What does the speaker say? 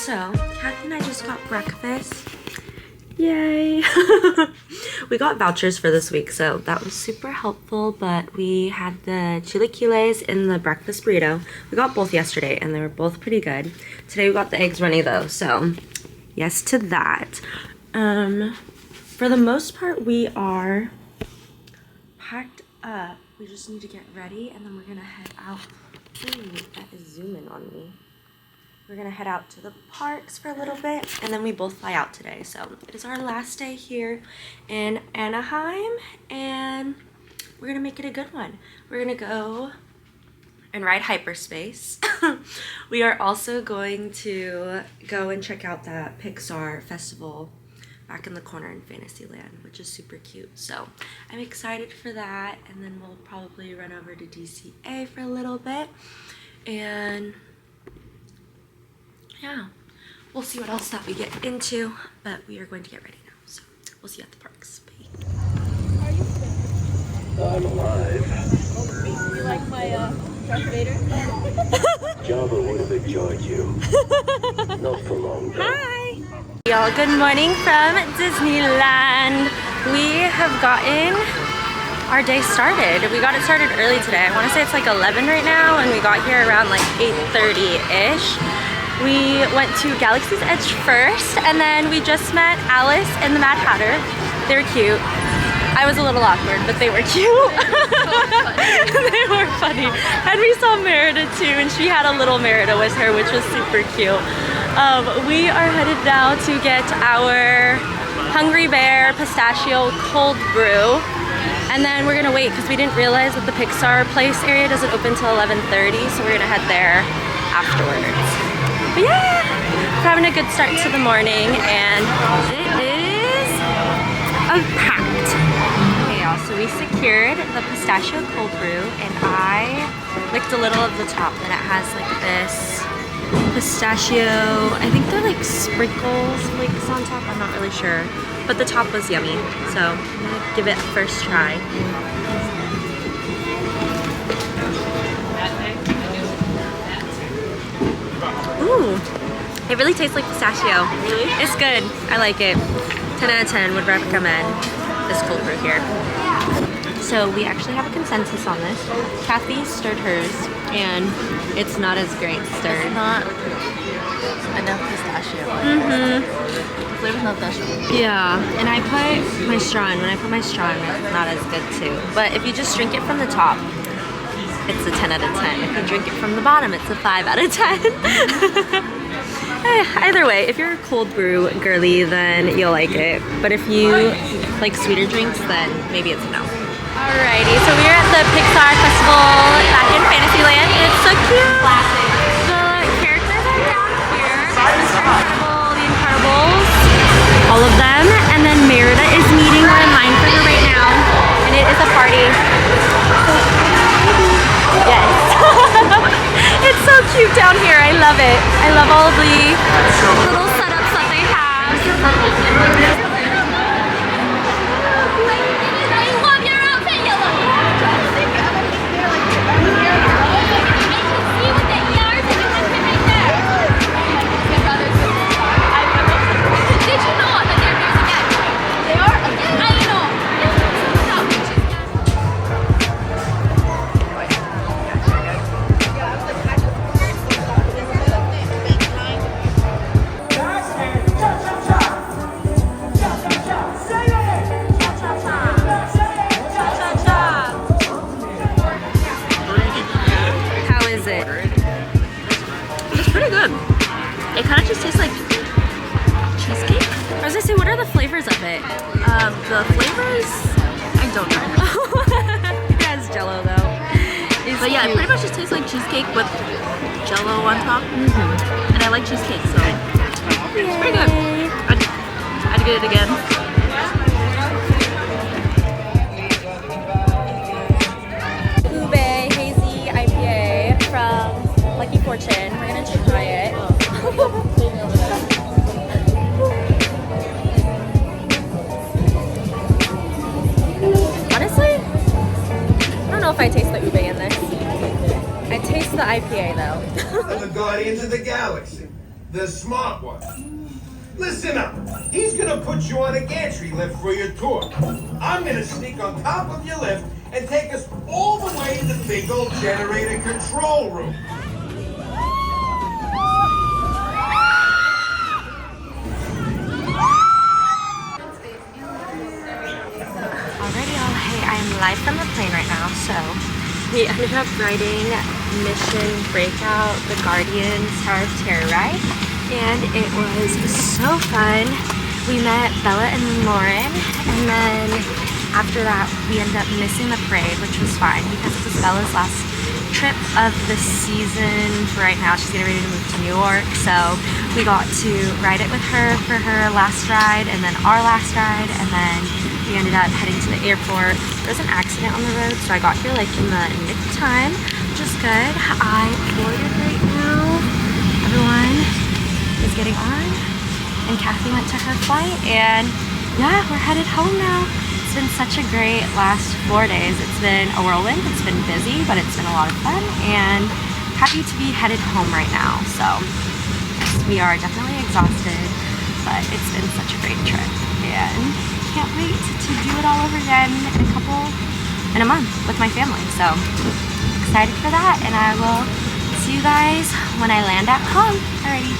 So, Kathy and I just got breakfast. Yay! We got vouchers for this week, so that was super helpful, but we had the chilaquiles and the breakfast burrito. We got both yesterday, and they were both pretty good. Today we got the eggs runny, though, so yes to that. For the most part, we are packed up. We just need to get ready, and then we're gonna head out. Ooh, that is zooming on me. We're gonna head out to the parks for a little bit, and then we both fly out today. So it is our last day here in Anaheim, and we're gonna make it a good one. We're gonna go and ride hyperspace. We are also going to go and check out that Pixar festival back in the corner in Fantasyland, which is super cute. So I'm excited for that, and then we'll probably run over to DCA for a little bit, and yeah, we'll see what else that we get into, but we are going to get ready now, so we'll see you at the parks. Bye. I'm alive. You like my Darth Vader? Java would have enjoyed you. Not for long, though. Hi! Y'all, good morning from Disneyland. We have gotten our day started. We got it started early today. I want to say it's like 11 right now, and we got here around like 8:30-ish. We went to Galaxy's Edge first, and then we just met Alice and the Mad Hatter. They were cute. I was a little awkward, but they were cute. They were funny. And we saw Merida too, and she had a little Merida with her, which was super cute. We are headed now to get our Hungry Bear Pistachio Cold Brew. And then we're gonna wait because we didn't realize that the Pixar Place area doesn't open till 11:30, so we're gonna head there afterwards. But yeah, we're having a good start to the morning, and it is packed. Okay, y'all, so we secured the pistachio cold brew, and I licked a little of the top, and it has like this pistachio, I think they're like sprinkles flakes on top, I'm not really sure, but the top was yummy, so I'm gonna give it a first try. Ooh, it really tastes like pistachio. Really? It's good. I like it. 10 out of 10 would recommend this cold brew here. So we actually have a consensus on this. Kathy stirred hers, and it's not as great stirred. It's not enough pistachio. The flavor's not that strong. Yeah, and I put my straw in. When I put my straw in, it's not as good too. But if you just drink it from the top, it's a 10 out of 10. If you drink it from the bottom, it's a 5 out of 10. Either way, if you're a cold brew girly, then you'll like it. But if you like sweeter drinks, then maybe it's a no. Alrighty, so we're at the Pixar Festival back in Fantasyland. It's so cute. Classic. The characters are down here. Mr. Incredible, the Incredibles, all of them. And then Merida is meeting. We're in line for her right now, and it is a party. Yes. It's so cute down here. I love it. I love all the little setups that they have. I love your outfit, Yellow. See what the yards and you went right there. Did you know that they're here again? They are? I know. It's pretty good. It kind of just tastes like cheesecake. I was gonna say, what are the flavors of it? The flavors, I don't know. It has Jello though. But yeah, it pretty much just tastes like cheesecake with Jello on top. And I like cheesecake, so it's pretty good. I'd get it again. Hazy IPA from Lucky Fortune. We're gonna try it. Honestly, I don't know if I taste the ube in this. I taste the IPA though. The Guardians of the Galaxy. The smart one. Listen up. He's gonna put you on a gantry lift for your tour. I'm gonna sneak on top of your lift and take us all the way to the big old generator control room. Alrighty, y'all. Hey, I am live from the plane right now. So we ended up riding Mission Breakout, the Guardians Tower of Terror ride, and it was so fun. We met Bella and Lauren, and then after that we ended up missing the parade, which was fine because it was Bella's last trip of the season. Right now she's getting ready to move to New York, so we got to ride it with her for her last ride and then our last ride, and then we ended up heading to the airport. There was an accident on the road, so I got here like in the nick of time, which is good. I boarded right now. Everyone is getting on, and Kathy went to her flight, and yeah, we're headed home now. It's been such a great last 4 days. It's been a whirlwind. It's been busy, but it's been a lot of fun, and happy to be headed home right now. So we are definitely exhausted, but it's been such a great trip, and can't wait to do it all over again in a month with my family. So excited for that, and I will see you guys when I land at home. Alrighty.